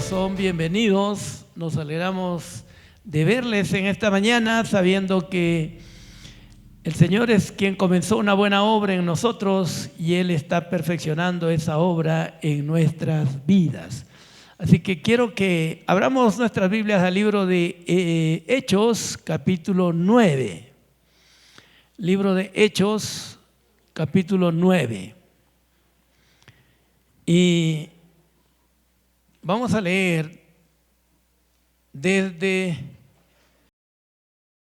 son bienvenidos. Nos alegramos de verles en esta mañana, sabiendo que el Señor es quien comenzó una buena obra en nosotros y Él está perfeccionando esa obra en nuestras vidas. Así que quiero que abramos nuestras Biblias al libro de Hechos, capítulo 9. Libro de Hechos, capítulo 9. Y vamos a leer desde el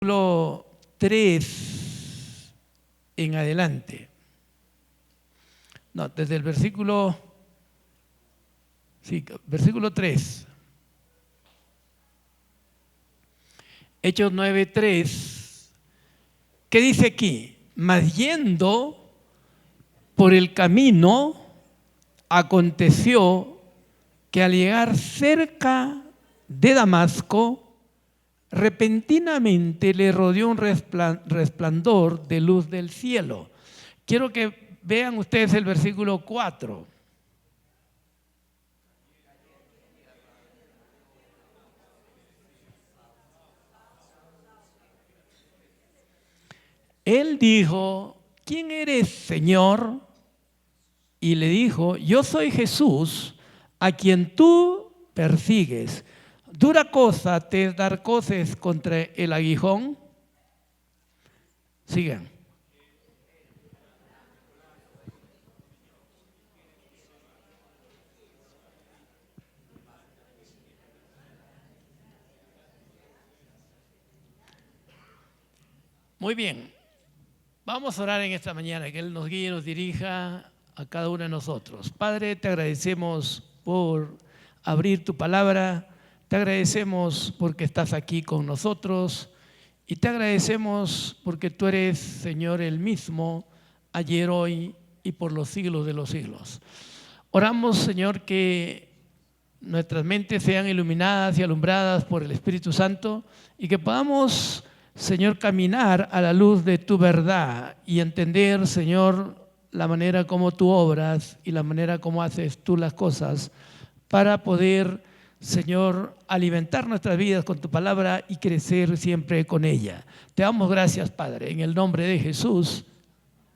versículo 3 en adelante. No, desde el versículo 3. Hechos 9:3. ¿Qué dice aquí? Mas yendo por el camino, aconteció que al llegar cerca de Damasco, repentinamente le rodeó un resplandor de luz del cielo. Quiero que vean ustedes el versículo 4. Él dijo: ¿quién eres, Señor? Y le dijo: yo soy Jesús, a quien tú persigues. ¿Dura cosa te es dar coces contra el aguijón? Sigan. Muy bien. Vamos a orar en esta mañana, que Él nos guíe y nos dirija a cada uno de nosotros. Padre, te agradecemos por abrir tu palabra, te agradecemos porque estás aquí con nosotros y te agradecemos porque tú eres, Señor, el mismo ayer, hoy y por los siglos de los siglos. Oramos, Señor, que nuestras mentes sean iluminadas y alumbradas por el Espíritu Santo y que podamos, Señor, caminar a la luz de tu verdad y entender, Señor, la manera como tú obras y la manera como haces tú las cosas para poder, Señor, alimentar nuestras vidas con tu palabra y crecer siempre con ella. Te damos gracias, Padre, en el nombre de Jesús.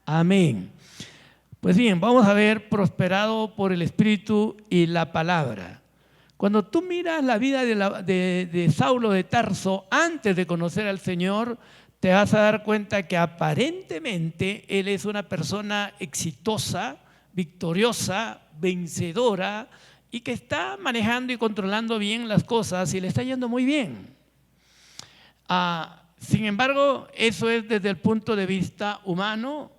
Amén. Pues bien, vamos a ver prosperado por el Espíritu y la palabra. Cuando tú miras la vida de Saulo de Tarso antes de conocer al Señor, te vas a dar cuenta que aparentemente él es una persona exitosa, victoriosa, vencedora y que está manejando y controlando bien las cosas y le está yendo muy bien. Sin embargo, eso es desde el punto de vista humano.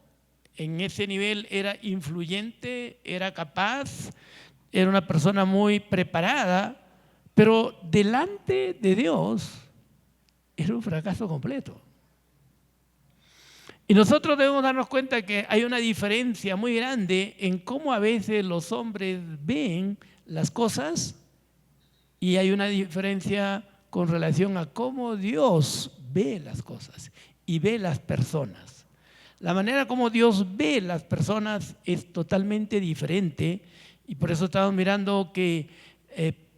En ese nivel era influyente, era capaz, era una persona muy preparada, pero delante de Dios era un fracaso completo. Y nosotros debemos darnos cuenta que hay una diferencia muy grande en cómo a veces los hombres ven las cosas y hay una diferencia con relación a cómo Dios ve las cosas y ve las personas. La manera como Dios ve las personas es totalmente diferente y por eso estamos mirando que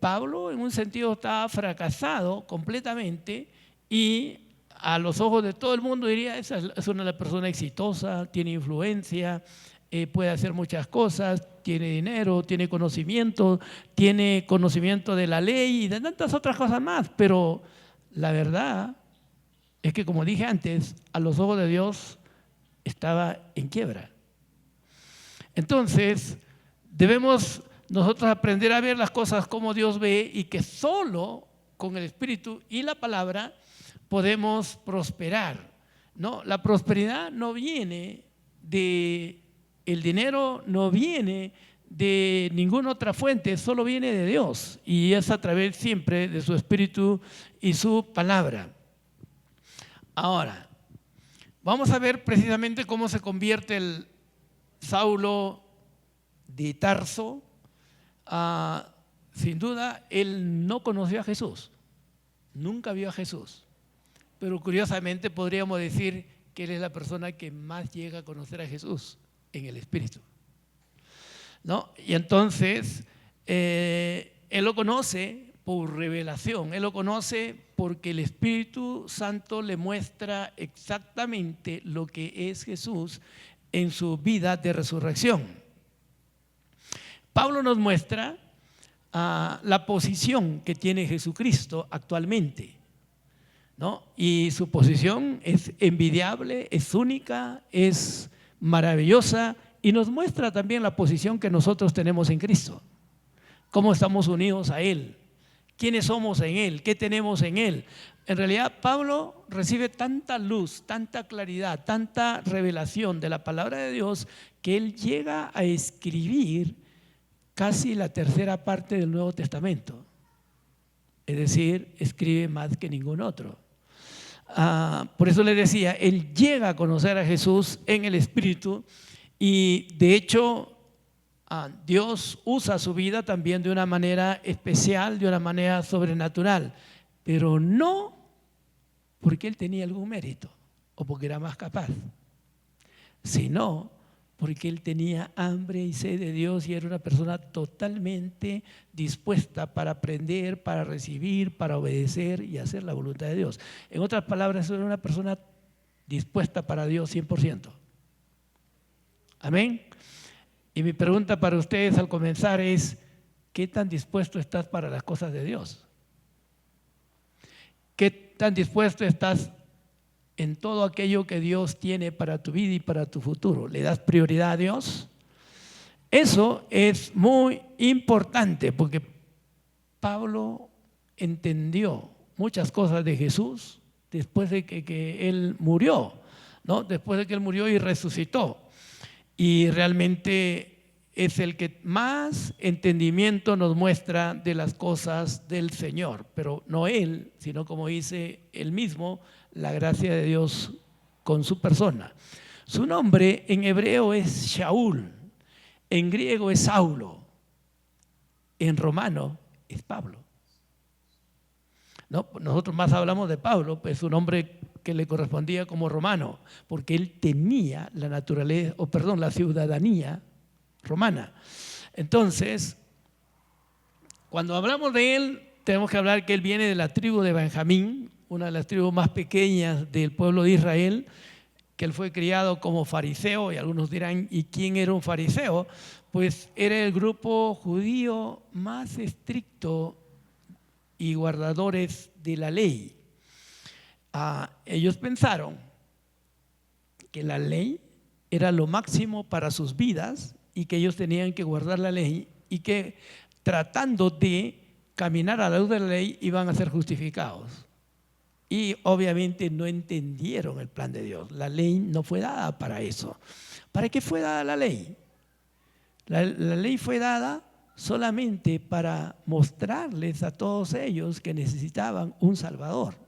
Pablo en un sentido estaba fracasado completamente y a los ojos de todo el mundo diría: esa es una persona exitosa, tiene influencia, puede hacer muchas cosas, tiene dinero, tiene conocimiento de la ley y de tantas otras cosas más. Pero la verdad es que, como dije antes, a los ojos de Dios estaba en quiebra. Entonces, debemos nosotros aprender a ver las cosas como Dios ve y que solo con el Espíritu y la palabra podemos prosperar, ¿no? La prosperidad no viene de el dinero, no viene de ninguna otra fuente, solo viene de Dios y es a través siempre de su Espíritu y su palabra. Ahora, vamos a ver precisamente cómo se convierte el Saulo de Tarso. Sin duda, él no conoció a Jesús, nunca vio a Jesús. Pero curiosamente podríamos decir que él es la persona que más llega a conocer a Jesús en el Espíritu, ¿no? Y entonces Él lo conoce por revelación, Él lo conoce porque el Espíritu Santo le muestra exactamente lo que es Jesús en su vida de resurrección. Pablo nos muestra la posición que tiene Jesucristo actualmente, ¿no? Y su posición es envidiable, es única, es maravillosa, y nos muestra también la posición que nosotros tenemos en Cristo, cómo estamos unidos a Él, quiénes somos en Él, qué tenemos en Él. En realidad Pablo recibe tanta luz, tanta claridad, tanta revelación de la palabra de Dios que él llega a escribir casi la tercera parte del Nuevo Testamento. Es decir, escribe más que ningún otro. Por eso le decía, él llega a conocer a Jesús en el Espíritu, y de hecho Dios usa su vida también de una manera especial, de una manera sobrenatural, pero no porque él tenía algún mérito o porque era más capaz, sino porque él tenía hambre y sed de Dios y era una persona totalmente dispuesta para aprender, para recibir, para obedecer y hacer la voluntad de Dios. En otras palabras, era una persona dispuesta para Dios 100%. Amén. Y mi pregunta para ustedes al comenzar es: ¿qué tan dispuesto estás para las cosas de Dios? ¿Qué tan dispuesto estás en todo aquello que Dios tiene para tu vida y para tu futuro? ¿Le das prioridad a Dios? Eso es muy importante porque Pablo entendió muchas cosas de Jesús después de que Él murió, ¿no? Después de que Él murió y resucitó. Y realmente es el que más entendimiento nos muestra de las cosas del Señor, pero no Él, sino como dice Él mismo, la gracia de Dios con su persona. Su nombre en hebreo es Shaul, en griego es Saulo, en romano es Pablo. ¿No? Nosotros más hablamos de Pablo, pues su nombre que le correspondía como romano, porque él tenía la naturaleza, la ciudadanía romana. Entonces, cuando hablamos de él, tenemos que hablar que él viene de la tribu de Benjamín, una de las tribus más pequeñas del pueblo de Israel, que él fue criado como fariseo, y algunos dirán, ¿y quién era un fariseo? Pues era el grupo judío más estricto y guardadores de la ley. Ellos pensaron que la ley era lo máximo para sus vidas y que ellos tenían que guardar la ley y que tratando de caminar a la luz de la ley iban a ser justificados. Y obviamente no entendieron el plan de Dios. La ley no fue dada para eso. ¿Para qué fue dada la ley? La ley fue dada solamente para mostrarles a todos ellos que necesitaban un Salvador.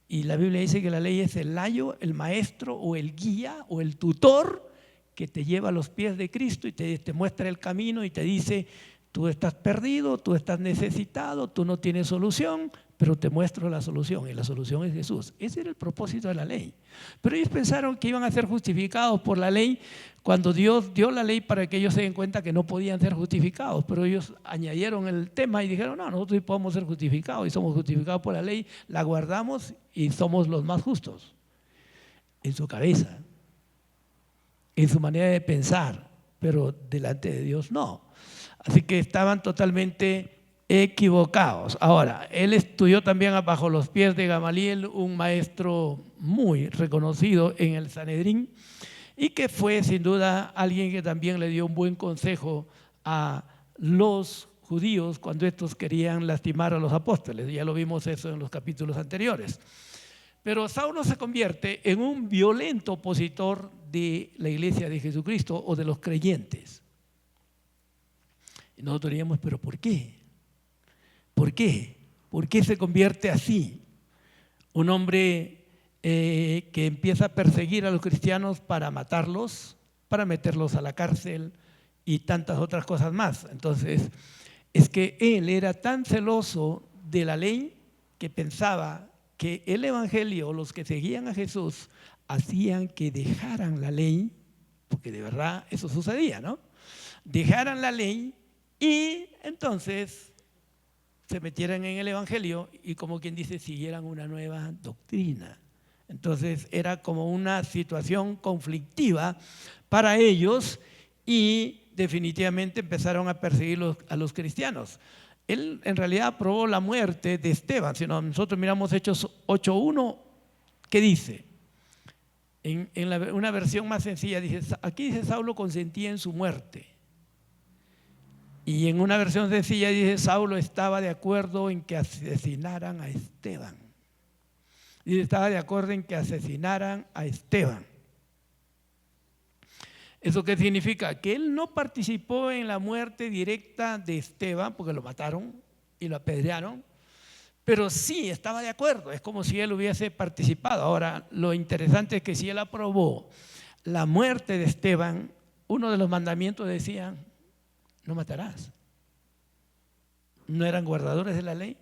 Y la Biblia dice que la ley es el ayo, el maestro o el guía o el tutor que te lleva a los pies de Cristo y te muestra el camino y te dice: tú estás perdido, tú estás necesitado, tú no tienes solución, pero te muestro la solución, y la solución es Jesús. Ese era el propósito de la ley. Pero ellos pensaron que iban a ser justificados por la ley cuando Dios dio la ley para que ellos se den cuenta que no podían ser justificados, pero ellos añadieron el tema y dijeron: no, nosotros sí podemos ser justificados y somos justificados por la ley, la guardamos y somos los más justos. En su cabeza, en su manera de pensar, pero delante de Dios no. Así que estaban totalmente equivocados. Ahora, él estudió también bajo los pies de Gamaliel, un maestro muy reconocido en el Sanedrín, y que fue sin duda alguien que también le dio un buen consejo a los judíos cuando estos querían lastimar a los apóstoles. Ya lo vimos eso en los capítulos anteriores. Pero Saulo se convierte en un violento opositor de la iglesia de Jesucristo o de los creyentes. Y nosotros diríamos: ¿pero por qué? ¿Por qué? ¿Por qué se convierte así? Un hombre que empieza a perseguir a los cristianos para matarlos, para meterlos a la cárcel y tantas otras cosas más. Entonces, es que él era tan celoso de la ley que pensaba que el evangelio, los que seguían a Jesús, hacían que dejaran la ley, porque de verdad eso sucedía, ¿no? Dejaran la ley y entonces se metieran en el evangelio y, como quien dice, siguieran una nueva doctrina. Entonces era como una situación conflictiva para ellos y definitivamente empezaron a perseguir a los cristianos. Él en realidad aprobó la muerte de Esteban. Si nosotros miramos Hechos 8:1, ¿qué dice? En una versión más sencilla dice, aquí dice Saulo consentía en su muerte. Y en una versión sencilla dice, Saulo estaba de acuerdo en que asesinaran a Esteban. Y estaba de acuerdo en que asesinaran a Esteban. ¿Eso qué significa? Que él no participó en la muerte directa de Esteban, porque lo mataron y lo apedrearon, pero sí estaba de acuerdo. Es como si él hubiese participado. Ahora, lo interesante es que si él aprobó la muerte de Esteban, uno de los mandamientos decía, no matarás. ¿No eran guardadores de la ley?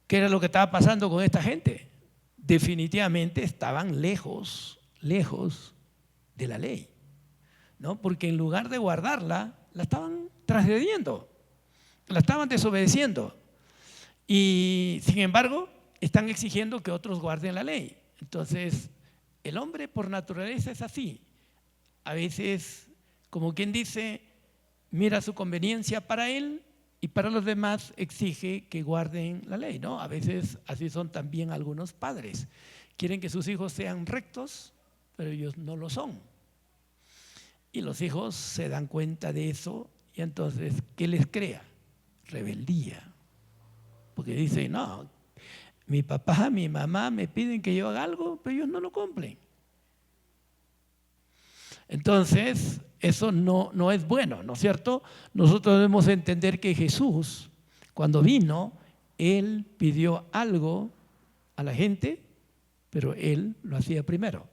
¿Qué era lo que estaba pasando con esta gente? Definitivamente estaban lejos de la ley, ¿no? Porque en lugar de guardarla, la estaban transgrediendo, la estaban desobedeciendo. Y sin embargo, están exigiendo que otros guarden la ley. Entonces, el hombre por naturaleza es así. A veces, como quien dice, mira su conveniencia para él y para los demás exige que guarden la ley, ¿no? A veces así son también algunos padres. Quieren que sus hijos sean rectos, pero ellos no lo son. Y los hijos se dan cuenta de eso y entonces, ¿qué les crea? Rebeldía. Porque dicen, no, mi papá, mi mamá me piden que yo haga algo, pero ellos no lo cumplen. Entonces, eso no es bueno, ¿no es cierto? Nosotros debemos entender que Jesús, cuando vino, Él pidió algo a la gente, pero Él lo hacía primero.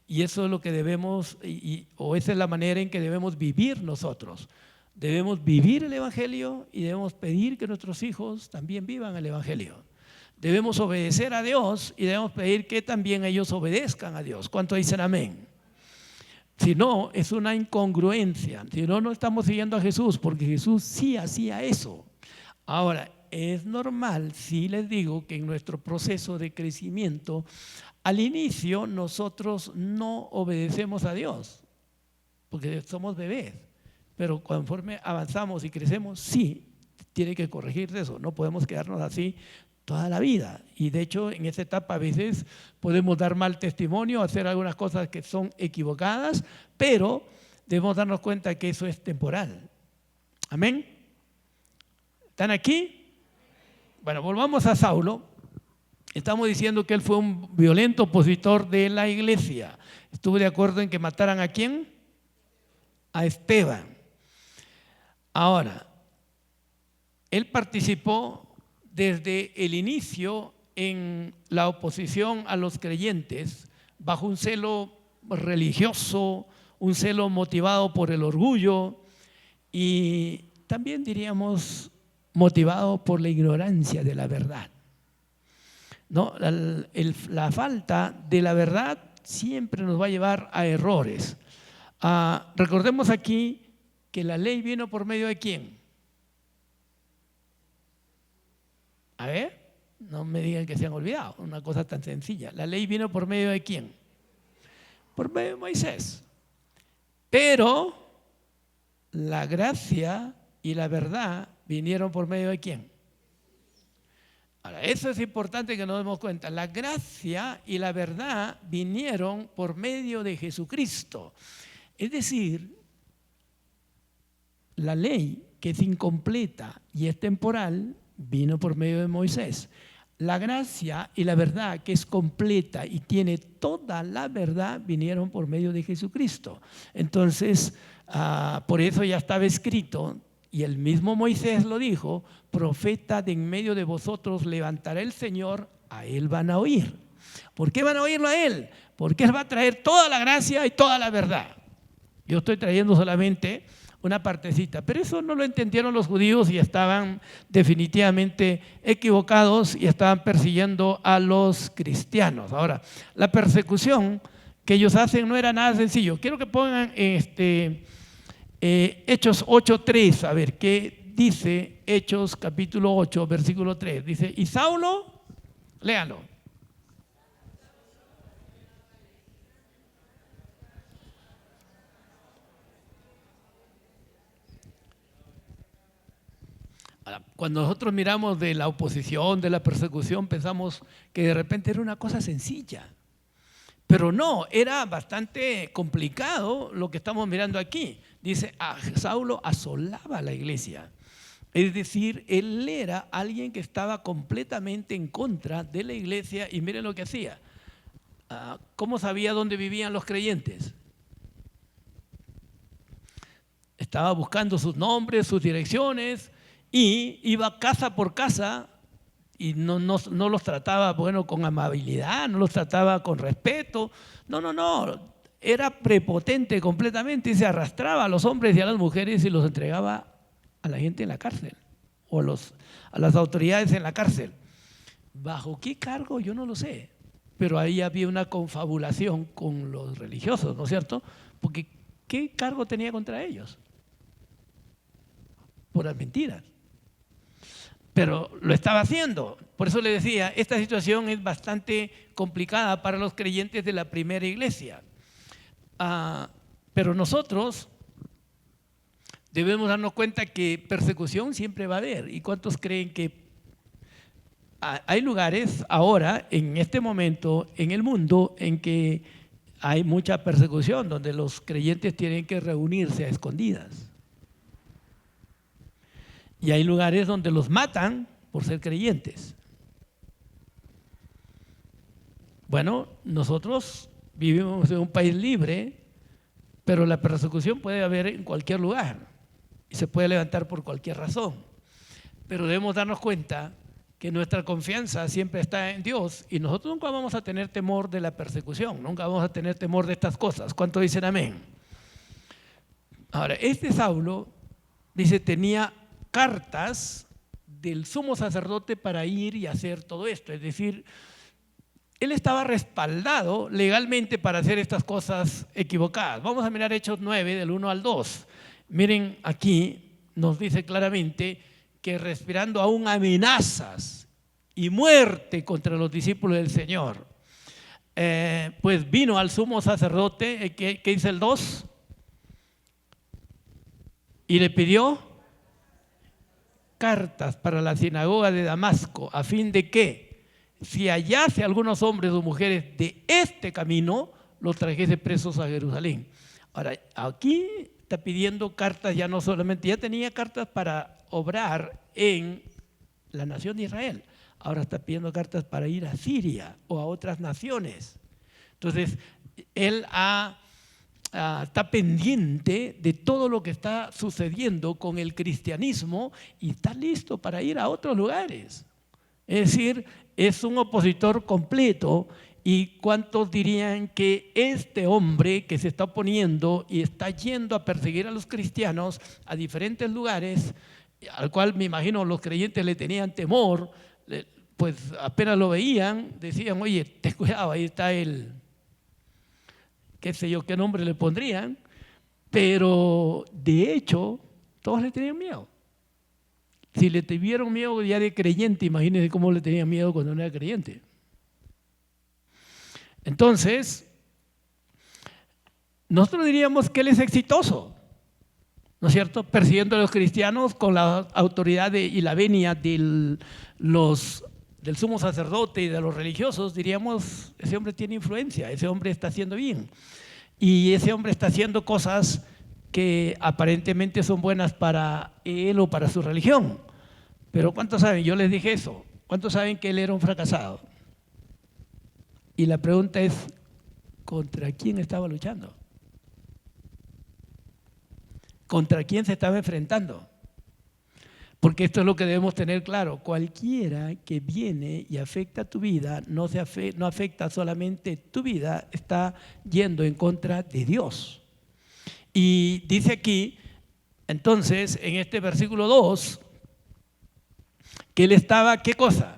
Y eso es lo que debemos, o esa es la manera en que debemos vivir nosotros. Debemos vivir el Evangelio y debemos pedir que nuestros hijos también vivan el Evangelio. Debemos obedecer a Dios y debemos pedir que también ellos obedezcan a Dios. ¿Cuánto dicen amén? Si no, es una incongruencia. Si no, no estamos siguiendo a Jesús, porque Jesús sí hacía eso. Ahora, es normal, sí les digo, que en nuestro proceso de crecimiento, al inicio nosotros no obedecemos a Dios, porque somos bebés. Pero conforme avanzamos y crecemos, sí, tiene que corregirse eso. No podemos quedarnos así toda la vida. Y de hecho, en esta etapa a veces podemos dar mal testimonio, hacer algunas cosas que son equivocadas, pero debemos darnos cuenta que eso es temporal. ¿Amén? ¿Están aquí? Bueno, volvamos a Saulo. Estamos diciendo que él fue un violento opositor de la iglesia. Estuvo de acuerdo en que mataran ¿a quién? A Esteban. Ahora, él participó desde el inicio en la oposición a los creyentes, bajo un celo religioso, un celo motivado por el orgullo y también diríamos motivado por la ignorancia de la verdad. ¿No? La falta de la verdad siempre nos va a llevar a errores. Recordemos aquí que la ley vino por medio de ¿quién? A ver, no me digan que se han olvidado, una cosa tan sencilla. La ley vino por medio de ¿quién? Por medio de Moisés. Pero la gracia y la verdad vinieron por medio de ¿quién? Ahora, eso es importante que nos demos cuenta. La gracia y la verdad vinieron por medio de Jesucristo. Es decir, la ley, que es incompleta y es temporal, vino por medio de Moisés. La gracia y la verdad, que es completa y tiene toda la verdad, vinieron por medio de Jesucristo. Entonces, por eso ya estaba escrito, y el mismo Moisés lo dijo: profeta de en medio de vosotros levantará el Señor, a él van a oír. ¿Por qué van a oírlo a él? Porque él va a traer toda la gracia y toda la verdad. Yo estoy trayendo solamente una partecita, pero eso no lo entendieron los judíos y estaban definitivamente equivocados y estaban persiguiendo a los cristianos. Ahora, la persecución que ellos hacen no era nada sencillo. Quiero que pongan Hechos 8:3, a ver qué dice Hechos capítulo 8, versículo 3. Dice, y Saulo, léalo. Cuando nosotros miramos de la oposición, de la persecución, pensamos que de repente era una cosa sencilla. Pero no, era bastante complicado lo que estamos mirando aquí. Dice, Saulo asolaba la iglesia. Es decir, él era alguien que estaba completamente en contra de la iglesia y miren lo que hacía. ¿Cómo sabía dónde vivían los creyentes? Estaba buscando sus nombres, sus direcciones y iba casa por casa y no los trataba, bueno, con amabilidad, no los trataba con respeto. No, era prepotente completamente y se arrastraba a los hombres y a las mujeres y los entregaba a la gente en la cárcel o a las autoridades en la cárcel. ¿Bajo qué cargo? Yo no lo sé, pero ahí había una confabulación con los religiosos, ¿no es cierto? Porque ¿qué cargo tenía contra ellos? Por las mentiras. Pero lo estaba haciendo. Por eso le decía, esta situación es bastante complicada para los creyentes de la primera iglesia. Pero nosotros debemos darnos cuenta que persecución siempre va a haber. ¿Y cuántos creen que hay lugares ahora, en este momento, en el mundo, en que hay mucha persecución, donde los creyentes tienen que reunirse a escondidas? Y hay lugares donde los matan por ser creyentes. Bueno, nosotros vivimos en un país libre, pero la persecución puede haber en cualquier lugar y se puede levantar por cualquier razón. Pero debemos darnos cuenta que nuestra confianza siempre está en Dios y nosotros nunca vamos a tener temor de la persecución, nunca vamos a tener temor de estas cosas. ¿Cuántos dicen amén? Ahora, este Saulo, dice, tenía cartas del sumo sacerdote para ir y hacer todo esto. Es decir, él estaba respaldado legalmente para hacer estas cosas equivocadas. Vamos a mirar Hechos 9, del 1 al 2. Miren, aquí nos dice claramente que respirando aún amenazas y muerte contra los discípulos del Señor, pues vino al sumo sacerdote, ¿qué dice el 2? Y le pidió cartas para la sinagoga de Damasco, a fin de que, si hallase algunos hombres o mujeres de este camino, los trajese presos a Jerusalén. Ahora, aquí está pidiendo cartas, ya no solamente, ya tenía cartas para obrar en la nación de Israel, ahora está pidiendo cartas para ir a Siria o a otras naciones. Entonces, él está pendiente de todo lo que está sucediendo con el cristianismo y está listo para ir a otros lugares. Es decir, es un opositor completo. ¿Y cuántos dirían que este hombre que se está oponiendo y está yendo a perseguir a los cristianos a diferentes lugares, al cual me imagino los creyentes le tenían temor, pues apenas lo veían, decían, oye, ten cuidado, ahí está el, qué sé yo, qué nombre le pondrían, pero de hecho todos le tenían miedo. Si le tuvieron miedo ya de creyente, imagínense cómo le tenían miedo cuando no era creyente. Entonces, nosotros diríamos que él es exitoso, ¿no es cierto? Persiguiendo a los cristianos con la autoridad y la venia del sumo sacerdote y de los religiosos, diríamos, ese hombre tiene influencia, ese hombre está haciendo bien. Y ese hombre está haciendo cosas que aparentemente son buenas para él o para su religión. Pero ¿cuántos saben? Yo les dije eso. ¿Cuántos saben que él era un fracasado? Y la pregunta es, ¿contra quién estaba luchando? ¿Contra quién se estaba enfrentando? Porque esto es lo que debemos tener claro. Cualquiera que viene y afecta tu vida, no afecta solamente tu vida, está yendo en contra de Dios. Y dice aquí, entonces, en este versículo 2, que él estaba, ¿qué cosa?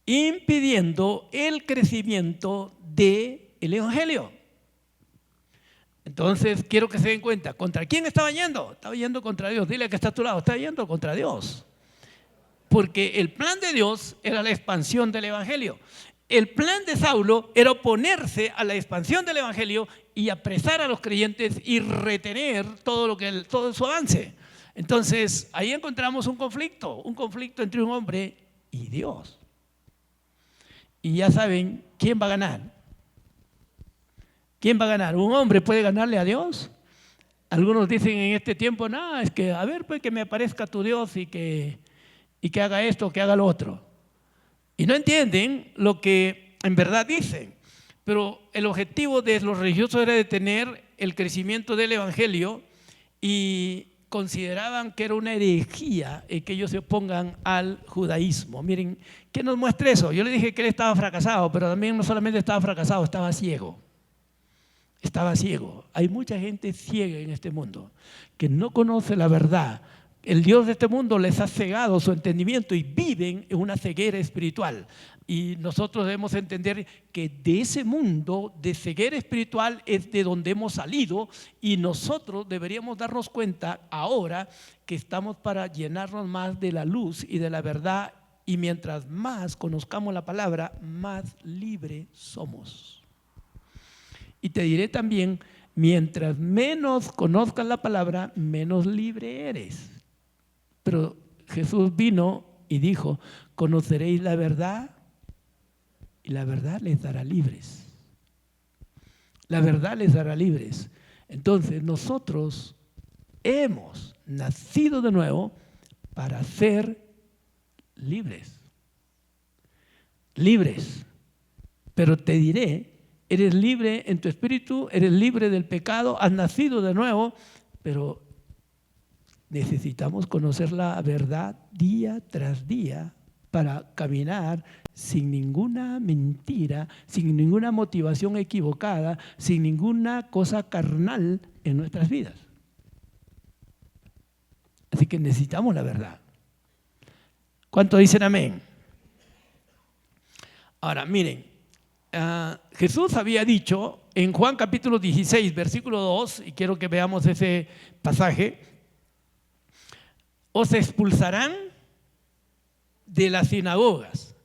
Impidiendo el crecimiento del Evangelio. Entonces, quiero que se den cuenta, ¿contra quién estaba yendo? Estaba yendo contra Dios. Dile que está a tu lado, está yendo contra Dios. Porque el plan de Dios era la expansión del evangelio. El plan de Saulo era oponerse a la expansión del evangelio y apresar a los creyentes y retener todo su avance. Entonces, ahí encontramos un conflicto entre un hombre y Dios. Y ya saben, ¿quién va a ganar? ¿Quién va a ganar? ¿Un hombre puede ganarle a Dios? Algunos dicen en este tiempo, no, es que a ver, pues que me aparezca tu Dios y que haga esto, que haga lo otro. Y no entienden lo que en verdad dicen. Pero el objetivo de los religiosos era detener el crecimiento del evangelio y consideraban que era una herejía que ellos se opongan al judaísmo. Miren, ¿qué nos muestra eso? Yo le dije que él estaba fracasado, pero también no solamente estaba fracasado, estaba ciego. Estaba ciego. Hay mucha gente ciega en este mundo que no conoce la verdad. El Dios de este mundo les ha cegado su entendimiento y viven en una ceguera espiritual. Y nosotros debemos entender que de ese mundo de ceguera espiritual es de donde hemos salido, y nosotros deberíamos darnos cuenta ahora que estamos para llenarnos más de la luz y de la verdad, y mientras más conozcamos la palabra, más libres somos. Y te diré también, mientras menos conozcas la palabra, menos libre eres. Pero Jesús vino y dijo, conoceréis la verdad y la verdad les dará libres. La verdad les dará libres. Entonces nosotros hemos nacido de nuevo para ser libres. Libres. Pero te diré, eres libre en tu espíritu, eres libre del pecado, has nacido de nuevo, pero necesitamos conocer la verdad día tras día para caminar sin ninguna mentira, sin ninguna motivación equivocada, sin ninguna cosa carnal en nuestras vidas. Así que necesitamos la verdad. ¿Cuánto dicen amén? Ahora, miren. Jesús había dicho en Juan capítulo 16, versículo 2, y quiero que veamos ese pasaje: os expulsarán de las sinagogas,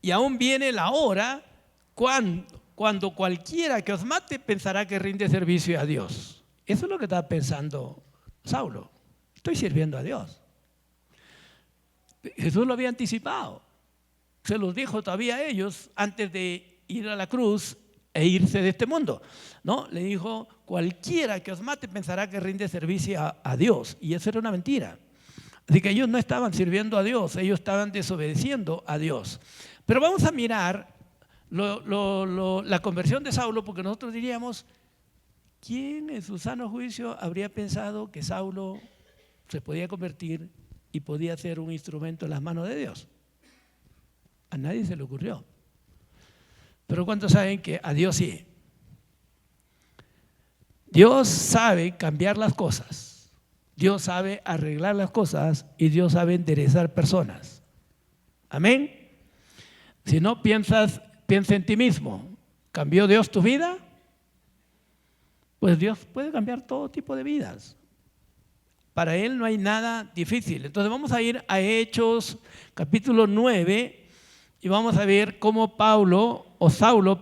y aún viene la hora cuando cualquiera que os mate pensará que rinde servicio a Dios. Eso es lo que estaba pensando Saulo. Estoy sirviendo a Dios. Jesús lo había anticipado. Se los dijo todavía a ellos antes de ir a la cruz e irse de este mundo, ¿no? Le dijo, cualquiera que os mate pensará que rinde servicio a Dios, y eso era una mentira. Así que ellos no estaban sirviendo a Dios, ellos estaban desobedeciendo a Dios. Pero vamos a mirar la conversión de Saulo, porque nosotros diríamos, ¿quién en su sano juicio habría pensado que Saulo se podía convertir y podía ser un instrumento en las manos de Dios? A nadie se le ocurrió. Pero ¿cuántos saben que a Dios sí? Dios sabe cambiar las cosas, Dios sabe arreglar las cosas, y Dios sabe enderezar personas. Amén. Si no piensa en ti mismo. ¿Cambió Dios tu vida? Pues Dios puede cambiar todo tipo de vidas. Para Él no hay nada difícil. Entonces vamos a ir a Hechos capítulo 9 y vamos a ver cómo Saulo,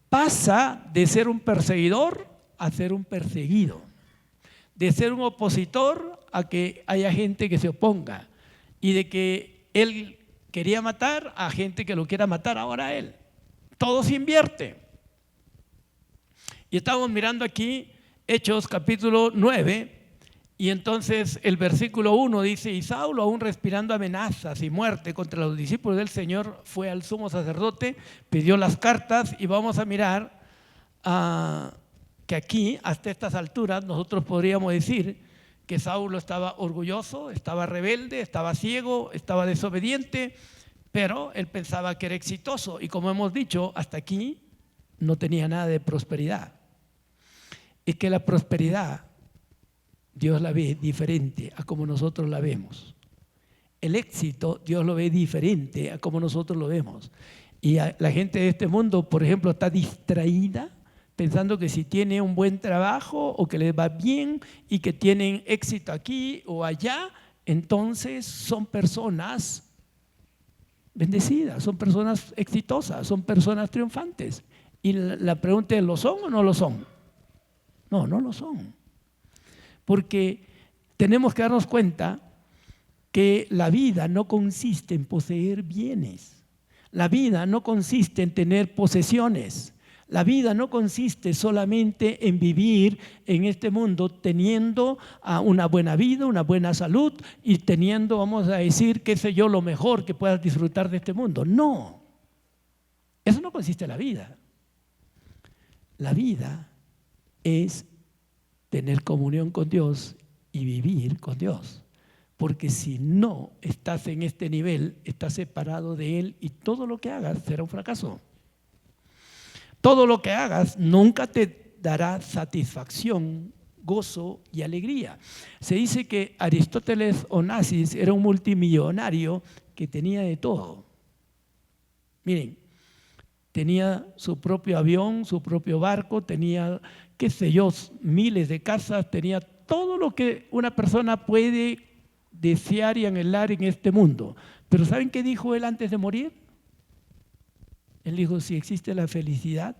pasa de ser un perseguidor a ser un perseguido, de ser un opositor a que haya gente que se oponga, y de que él quería matar a gente que lo quiera matar ahora a él. Todo se invierte. Y estamos mirando aquí Hechos capítulo 9, y entonces el versículo 1 dice: y Saulo, aún respirando amenazas y muerte contra los discípulos del Señor, fue al sumo sacerdote, pidió las cartas. Y vamos a mirar que aquí, hasta estas alturas, nosotros podríamos decir que Saulo estaba orgulloso, estaba rebelde, estaba ciego, estaba desobediente, pero él pensaba que era exitoso, y como hemos dicho, hasta aquí no tenía nada de prosperidad. Es que la prosperidad Dios la ve diferente a como nosotros la vemos. El éxito Dios lo ve diferente a como nosotros lo vemos. Y la gente de este mundo, por ejemplo, está distraída pensando que si tiene un buen trabajo o que les va bien y que tienen éxito aquí o allá, entonces son personas bendecidas, son personas exitosas, son personas triunfantes. Y la pregunta es, ¿lo son o no lo son? No, no lo son. Porque tenemos que darnos cuenta que la vida no consiste en poseer bienes. La vida no consiste en tener posesiones. La vida no consiste solamente en vivir en este mundo teniendo una buena vida, una buena salud y teniendo, vamos a decir, qué sé yo, lo mejor que puedas disfrutar de este mundo. No, eso no consiste en la vida. La vida es tener comunión con Dios y vivir con Dios. Porque si no estás en este nivel, estás separado de Él y todo lo que hagas será un fracaso. Todo lo que hagas nunca te dará satisfacción, gozo y alegría. Se dice que Aristóteles Onassis era un multimillonario que tenía de todo. Miren, tenía su propio avión, su propio barco, tenía, qué sé yo, miles de casas, tenía todo lo que una persona puede desear y anhelar en este mundo. Pero ¿saben qué dijo él antes de morir? Él dijo, si existe la felicidad,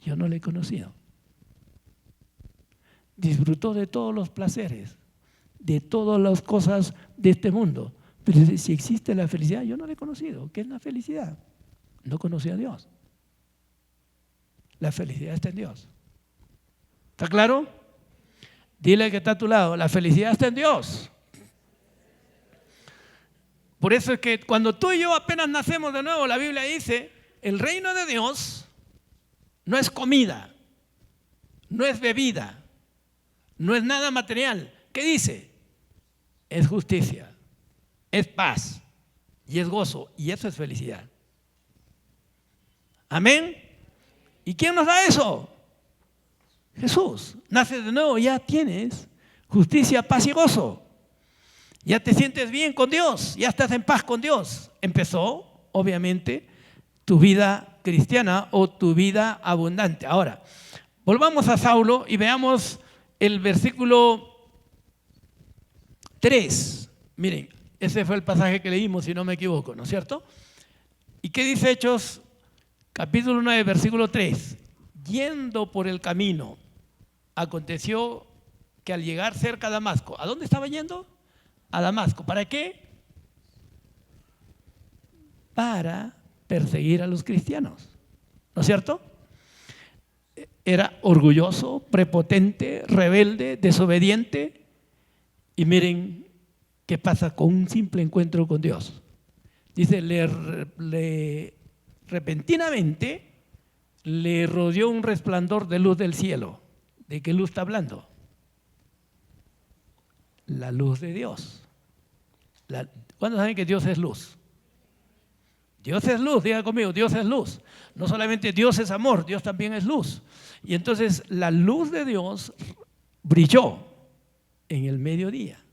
yo no la he conocido. Disfrutó de todos los placeres, de todas las cosas de este mundo. Pero si existe la felicidad, yo no la he conocido. ¿Qué es la felicidad? No conocí a Dios. La felicidad está en Dios. ¿Está claro? Dile que está a tu lado, la felicidad está en Dios. Por eso es que cuando tú y yo apenas nacemos de nuevo, la Biblia dice, el reino de Dios no es comida, no es bebida, no es nada material. ¿Qué dice? Es justicia, es paz y es gozo, y eso es felicidad. Amén. ¿Y quién nos da eso? Jesús. Naces de nuevo, ya tienes justicia, paz y gozo. Ya te sientes bien con Dios, ya estás en paz con Dios. Empezó, obviamente, tu vida cristiana o tu vida abundante. Ahora, volvamos a Saulo y veamos el versículo 3. Miren, ese fue el pasaje que leímos, si no me equivoco, ¿no es cierto? ¿Y qué dice Hechos? Capítulo 9, versículo 3. Yendo por el camino, aconteció que al llegar cerca a Damasco, ¿a dónde estaba yendo? A Damasco. ¿Para qué? Para perseguir a los cristianos, ¿no es cierto? Era orgulloso, prepotente, rebelde, desobediente. Y miren qué pasa con un simple encuentro con Dios. Dice, repentinamente le rodeó un resplandor de luz del cielo. ¿De qué luz está hablando? La luz de Dios. ¿Cuántos saben que Dios es luz? Dios es luz, diga conmigo, Dios es luz. No solamente Dios es amor, Dios también es luz. Y entonces la luz de Dios brilló en el mediodía,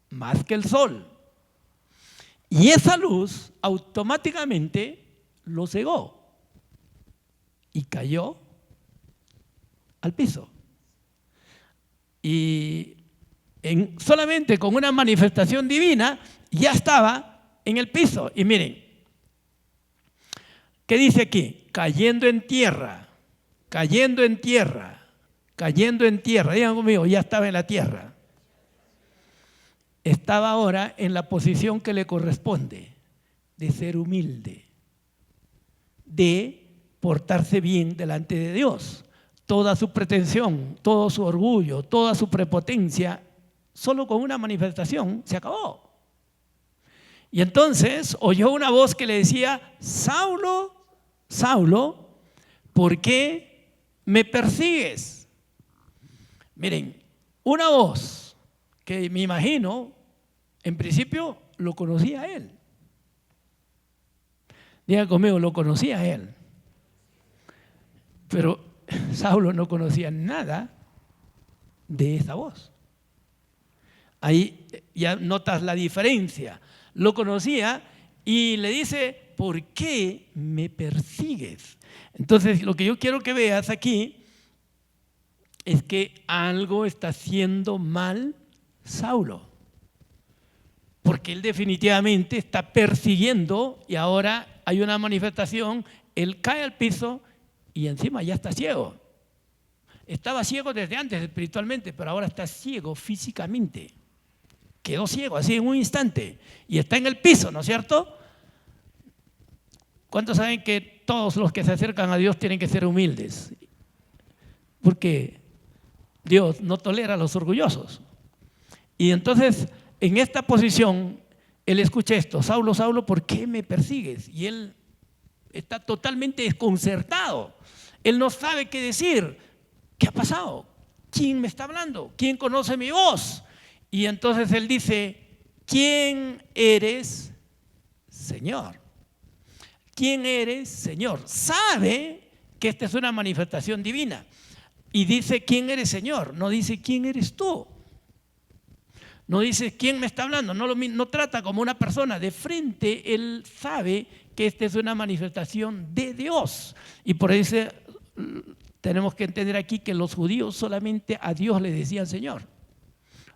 más que el sol. Y esa luz automáticamente lo cegó y cayó al piso. Y solamente con una manifestación divina ya estaba en el piso. Y miren, ¿qué dice aquí? Cayendo en tierra, cayendo en tierra, cayendo en tierra. Digan conmigo, ya estaba en la tierra. Estaba ahora en la posición que le corresponde, de ser humilde, de portarse bien delante de Dios. Toda su pretensión, todo su orgullo, toda su prepotencia, solo con una manifestación se acabó. Y entonces oyó una voz que le decía, Saulo, Saulo, ¿por qué me persigues? Miren, una voz que me imagino, en principio lo conocía a él. Diga conmigo, lo conocía a él. Pero Saulo no conocía nada de esa voz. Ahí ya notas la diferencia. Lo conocía y le dice, ¿por qué me persigues? Entonces, lo que yo quiero que veas aquí es que algo está haciendo mal Saulo, porque él definitivamente está persiguiendo y ahora hay una manifestación, él cae al piso y encima ya está ciego. Estaba ciego desde antes espiritualmente, pero ahora está ciego físicamente. Quedó ciego así en un instante y está en el piso, ¿no es cierto? ¿Cuántos saben que todos los que se acercan a Dios tienen que ser humildes? Porque Dios no tolera a los orgullosos. Y entonces, en esta posición, él escucha esto: Saulo, Saulo, ¿por qué me persigues? Y él está totalmente desconcertado. Él no sabe qué decir. ¿Qué ha pasado? ¿Quién me está hablando? ¿Quién conoce mi voz? Y entonces él dice: ¿quién eres, Señor? ¿Quién eres, Señor? Sabe que esta es una manifestación divina. Y dice: ¿quién eres, Señor? No dice: ¿quién eres tú? No dice: ¿quién me está hablando? No trata como una persona. De frente él sabe que esta es una manifestación de Dios. Y por eso tenemos que entender aquí que los judíos solamente a Dios le decían Señor.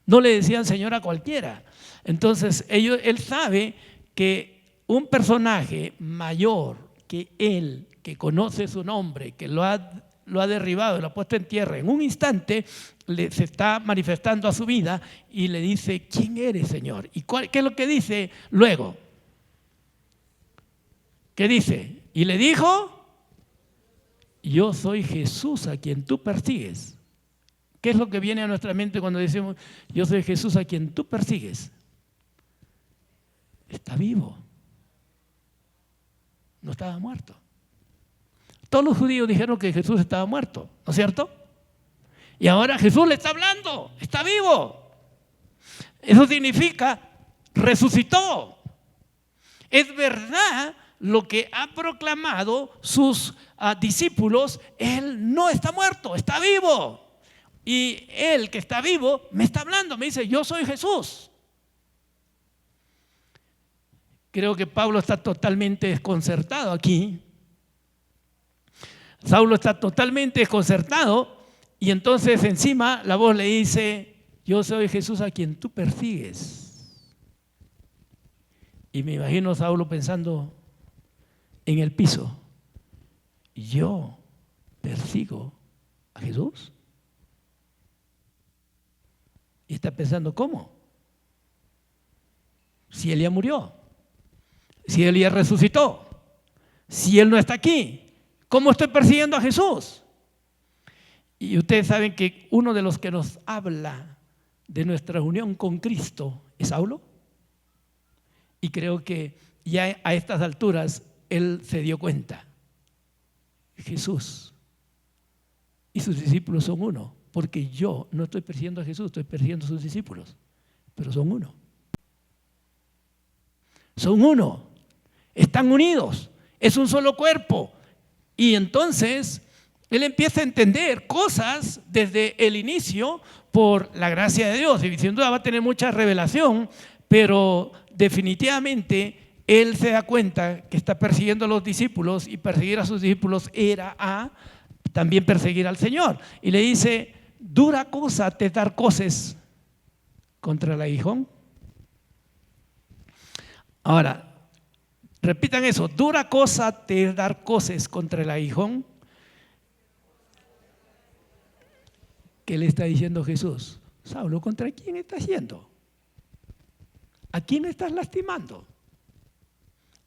No le decían Señor a cualquiera. Entonces él sabe que un personaje mayor que él, que conoce su nombre, que lo ha derribado, lo ha puesto en tierra, en un instante se está manifestando a su vida y le dice: ¿quién eres, Señor? ¿Y qué es lo que dice luego? ¿Qué dice? Y le dijo: yo soy Jesús a quien tú persigues. ¿Qué es lo que viene a nuestra mente cuando decimos yo soy Jesús a quien tú persigues? Está vivo. No estaba muerto. Todos los judíos dijeron que Jesús estaba muerto, ¿no es cierto? Y ahora Jesús le está hablando, está vivo. Eso significa resucitó. Es verdad lo que ha proclamado sus discípulos: él no está muerto, está vivo. Y él que está vivo me está hablando, me dice: yo soy Jesús. Creo que Pablo está totalmente desconcertado aquí. Saulo está totalmente desconcertado y entonces encima la voz le dice: yo soy Jesús a quien tú persigues. Y me imagino a Saulo pensando en el piso: ¿yo persigo a Jesús? Y está pensando: ¿cómo? Si él ya murió, si él ya resucitó, si él no está aquí, ¿cómo estoy persiguiendo a Jesús? Y ustedes saben que uno de los que nos habla de nuestra unión con Cristo es Saulo. Y creo que ya a estas alturas él se dio cuenta: Jesús y sus discípulos son uno, porque yo no estoy persiguiendo a Jesús, estoy persiguiendo a sus discípulos, pero son uno. Son uno, están unidos, es un solo cuerpo. Y entonces él empieza a entender cosas desde el inicio por la gracia de Dios. Y sin duda va a tener mucha revelación, pero definitivamente él se da cuenta que está persiguiendo a los discípulos, y perseguir a sus discípulos era también perseguir al Señor. Y le dice: dura cosa te dar coces contra el aguijón. Ahora, repitan eso: dura cosa te dar coces contra el aguijón. ¿Qué le está diciendo Jesús? Saulo, ¿contra quién estás yendo? ¿A quién estás lastimando?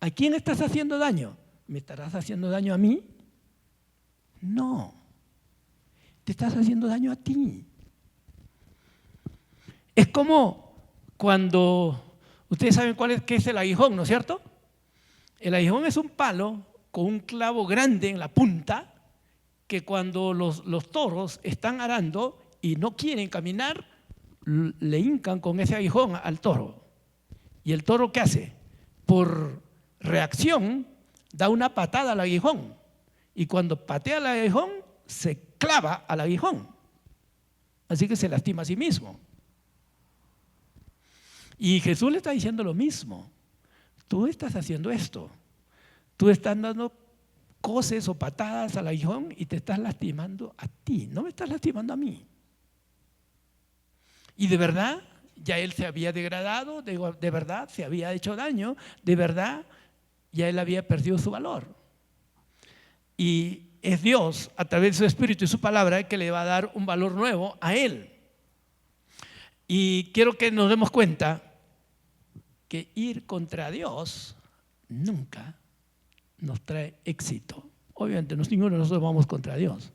¿A quién estás haciendo daño? ¿Me estarás haciendo daño a mí? No, te estás haciendo daño a ti. Es como cuando, ustedes saben qué es el aguijón, ¿no es cierto? El aguijón es un palo con un clavo grande en la punta, que cuando los toros están arando y no quieren caminar, le hincan con ese aguijón al toro. ¿Y el toro qué hace? Por reacción da una patada al aguijón, y cuando patea al aguijón se clava al aguijón, así que se lastima a sí mismo. Y Jesús le está diciendo lo mismo: tú estás haciendo esto, tú estás dando coces o patadas al aguijón y te estás lastimando a ti, no me estás lastimando a mí. Y de verdad, ya él se había degradado, de verdad se había hecho daño, de verdad ya él había perdido su valor. Y es Dios, a través de su Espíritu y su palabra, que le va a dar un valor nuevo a él. Y quiero que nos demos cuenta que ir contra Dios nunca nos trae éxito. Obviamente ninguno de nosotros vamos contra Dios.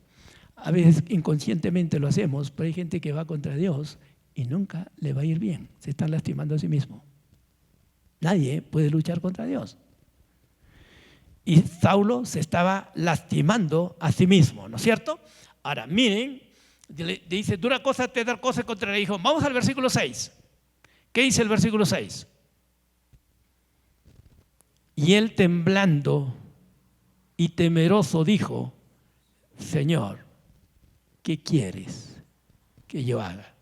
A veces inconscientemente lo hacemos, pero hay gente que va contra Dios y nunca le va a ir bien. Se están lastimando a sí mismo. Nadie puede luchar contra Dios. Y Saulo se estaba lastimando a sí mismo, ¿no es cierto? Ahora, miren, dice, dura cosa te dar cosas contra el hijo. Vamos al versículo 6. ¿Qué dice el versículo 6? Y él temblando y temeroso dijo, Señor, ¿qué quieres que yo haga?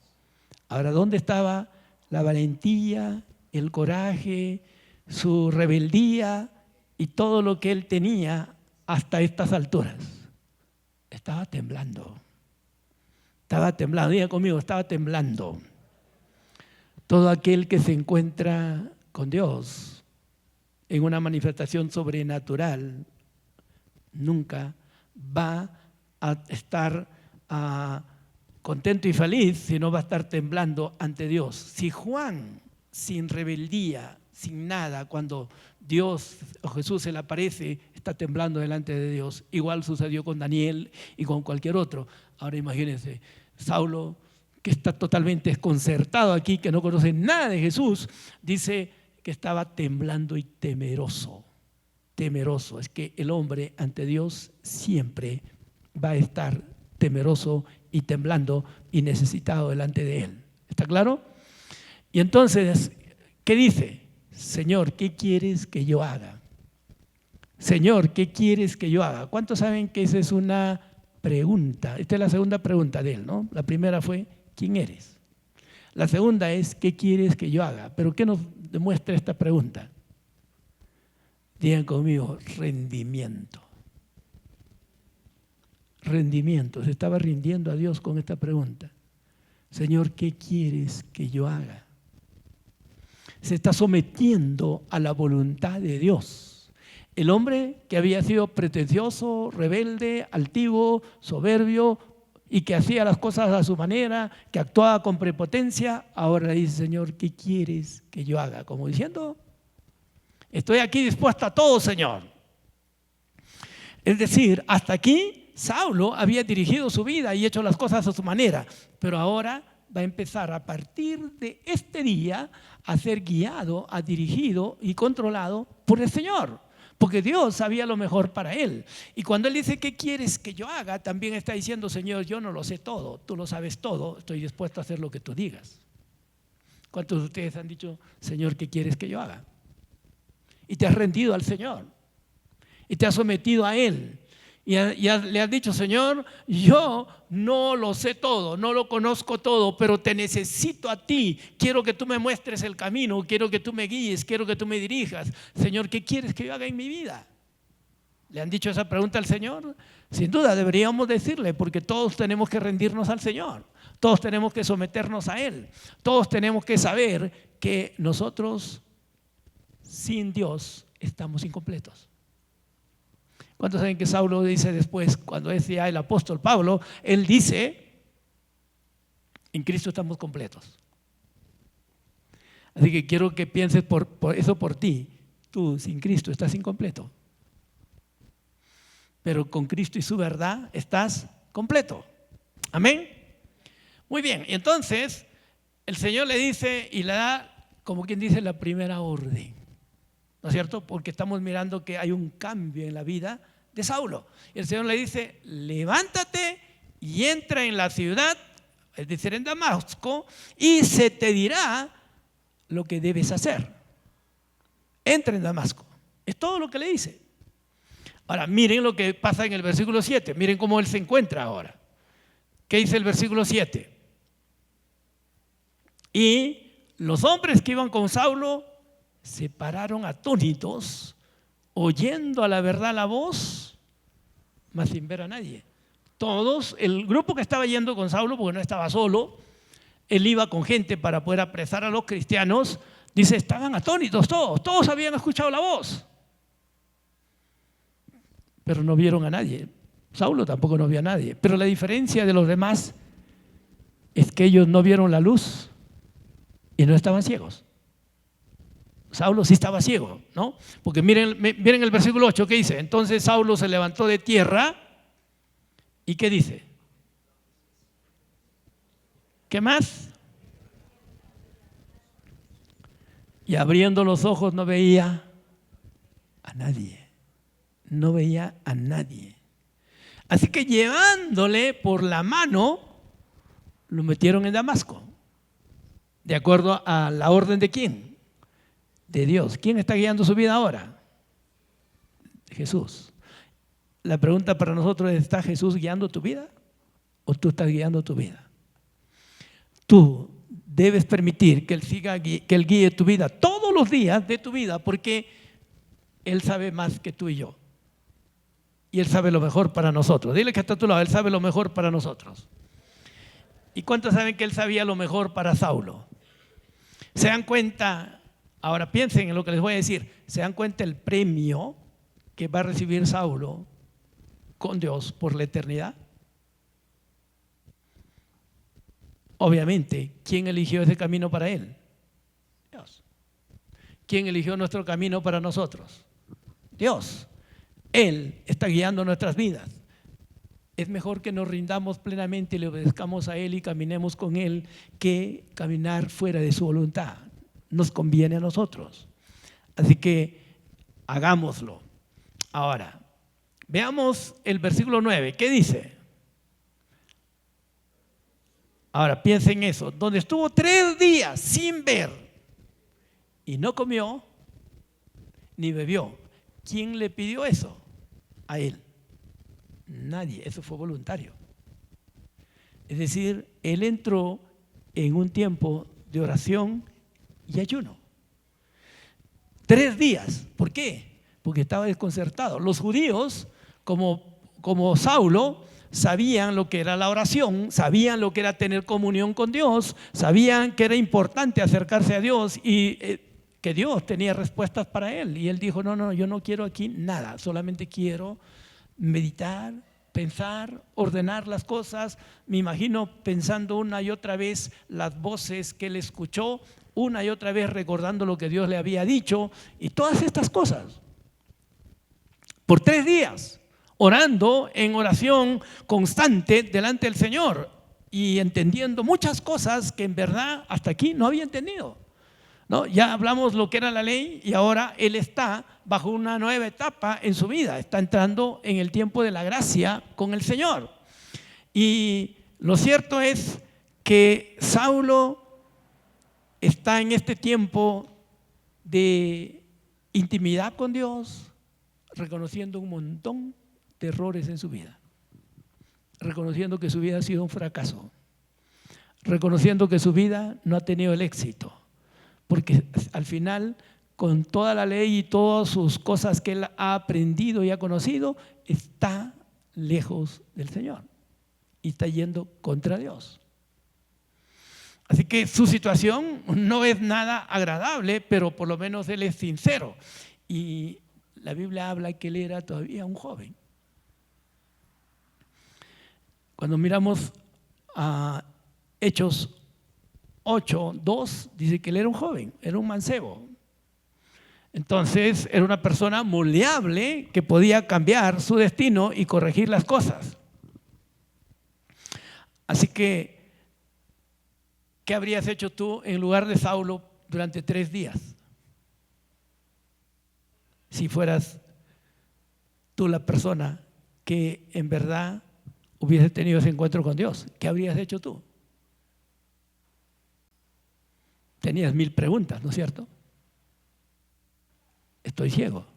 Ahora, ¿dónde estaba la valentía, el coraje, su rebeldía y todo lo que él tenía hasta estas alturas? Estaba temblando. Estaba temblando, diga conmigo, estaba temblando. Todo aquel que se encuentra con Dios en una manifestación sobrenatural nunca va a estar contento y feliz, sino va a estar temblando ante Dios. Si Juan, sin rebeldía, sin nada, cuando Dios o Jesús se le aparece, está temblando delante de Dios, igual sucedió con Daniel y con cualquier otro. Ahora imagínense, Saulo, que está totalmente desconcertado aquí, que no conoce nada de Jesús, dice que estaba temblando y temeroso. Temeroso, es que el hombre ante Dios siempre va a estar temeroso y temblando y necesitado delante de Él. ¿Está claro? Y entonces, ¿qué dice? Señor, ¿qué quieres que yo haga? Señor, ¿qué quieres que yo haga? ¿Cuántos saben que esa es una pregunta? Esta es la segunda pregunta de él, ¿no? La primera fue, ¿quién eres? La segunda es, ¿qué quieres que yo haga? Pero ¿qué nos demuestra esta pregunta? Digan conmigo, rendimiento. Rendimiento. Se estaba rindiendo a Dios con esta pregunta. Señor, ¿qué quieres que yo haga? Se está sometiendo a la voluntad de Dios. El hombre que había sido pretencioso, rebelde, altivo, soberbio y que hacía las cosas a su manera, que actuaba con prepotencia, ahora le dice, Señor, ¿qué quieres que yo haga? Como diciendo, estoy aquí dispuesto a todo, Señor. Es decir, hasta aquí Saulo había dirigido su vida y hecho las cosas a su manera, pero ahora va a empezar a partir de este día a ser guiado, a dirigido y controlado por el Señor, porque Dios sabía lo mejor para él. Y cuando él dice, ¿qué quieres que yo haga? También está diciendo, Señor, yo no lo sé todo, tú lo sabes todo, estoy dispuesto a hacer lo que tú digas. ¿Cuántos de ustedes han dicho, Señor, ¿qué quieres que yo haga? Y te has rendido al Señor y te has sometido a Él. Y le has dicho, Señor, yo no lo sé todo, no lo conozco todo, pero te necesito a ti. Quiero que tú me muestres el camino, quiero que tú me guíes, quiero que tú me dirijas. Señor, ¿qué quieres que yo haga en mi vida? ¿Le han dicho esa pregunta al Señor? Sin duda deberíamos decirle, porque todos tenemos que rendirnos al Señor. Todos tenemos que someternos a Él. Todos tenemos que saber que nosotros sin Dios estamos incompletos. ¿Cuántos saben que Saulo dice después, cuando es ya el apóstol Pablo, él dice, en Cristo estamos completos? Así que quiero que pienses por eso por ti. Tú sin Cristo estás incompleto. Pero con Cristo y su verdad estás completo. Amén. Muy bien, y entonces el Señor le dice y le da, como quien dice, la primera orden. ¿No es cierto? Porque estamos mirando que hay un cambio en la vida de Saulo. Y el Señor le dice, levántate y entra en la ciudad, es decir, en Damasco, y se te dirá lo que debes hacer. Entra en Damasco. Es todo lo que le dice. Ahora, miren lo que pasa en el versículo 7. Miren cómo él se encuentra ahora. ¿Qué dice el versículo 7? Y los hombres que iban con Saulo se pararon atónitos, oyendo a la verdad la voz mas sin ver a nadie. Todos, el grupo que estaba yendo con Saulo, porque no estaba solo, él iba con gente para poder apresar a los cristianos, dice, estaban atónitos todos habían escuchado la voz, pero no vieron a nadie. Saulo tampoco no vio a nadie, pero la diferencia de los demás es que ellos no vieron la luz y no estaban ciegos. Saulo sí estaba ciego, ¿no? Porque miren el versículo 8, ¿qué dice? Entonces Saulo se levantó de tierra y ¿qué dice? ¿Qué más? Y abriendo los ojos no veía a nadie. No veía a nadie. Así que llevándole por la mano, lo metieron en Damasco. ¿De acuerdo a la orden de quién? De Dios. ¿Quién está guiando su vida ahora? Jesús. La pregunta para nosotros es, ¿está Jesús guiando tu vida o tú estás guiando tu vida? Tú debes permitir que Él guíe tu vida todos los días de tu vida, porque Él sabe más que tú y yo. Y Él sabe lo mejor para nosotros. Dile que está a tu lado, Él sabe lo mejor para nosotros. ¿Y cuántos saben que Él sabía lo mejor para Saulo? ¿Se dan cuenta? Ahora piensen en lo que les voy a decir. ¿Se dan cuenta el premio que va a recibir Saulo con Dios por la eternidad? Obviamente, ¿quién eligió ese camino para él? Dios. ¿Quién eligió nuestro camino para nosotros? Dios. Él está guiando nuestras vidas. Es mejor que nos rindamos plenamente y le obedezcamos a Él y caminemos con Él que caminar fuera de su voluntad. Nos conviene a nosotros. Así que hagámoslo. Ahora, veamos el versículo 9. ¿Qué dice? Ahora piensen en eso. Donde estuvo 3 días sin ver y no comió ni bebió. ¿Quién le pidió eso? A él. Nadie, eso fue voluntario. Es decir, él entró en un tiempo de oración y ayuno. 3 días. ¿Por qué? Porque estaba desconcertado. Los judíos, como Saulo, sabían lo que era la oración, sabían lo que era tener comunión con Dios, sabían que era importante acercarse a Dios y que Dios tenía respuestas para él. Y él dijo, no, yo no quiero aquí nada, solamente quiero meditar, pensar, ordenar las cosas. Me imagino pensando una y otra vez las voces que él escuchó, una y otra vez recordando lo que Dios le había dicho y todas estas cosas. Por 3 días, orando en oración constante delante del Señor y entendiendo muchas cosas que en verdad hasta aquí no había entendido. ¿No? Ya hablamos lo que era la ley y ahora él está bajo una nueva etapa en su vida, está entrando en el tiempo de la gracia con el Señor. Y lo cierto es que Saulo está en este tiempo de intimidad con Dios, reconociendo un montón de errores en su vida, reconociendo que su vida ha sido un fracaso, reconociendo que su vida no ha tenido el éxito. Porque al final, con toda la ley y todas sus cosas que él ha aprendido y ha conocido, está lejos del Señor y está yendo contra Dios. Así que su situación no es nada agradable, pero por lo menos él es sincero. Y la Biblia habla que él era todavía un joven. Cuando miramos a Hechos 8:2 dice que él era un joven, era un mancebo. Entonces era una persona moldeable que podía cambiar su destino y corregir las cosas. Así que, ¿qué habrías hecho tú en lugar de Saulo durante 3 días? Si fueras tú la persona que en verdad hubiese tenido ese encuentro con Dios, ¿qué habrías hecho tú? Tenías 1000 preguntas, ¿no es cierto? Estoy ciego.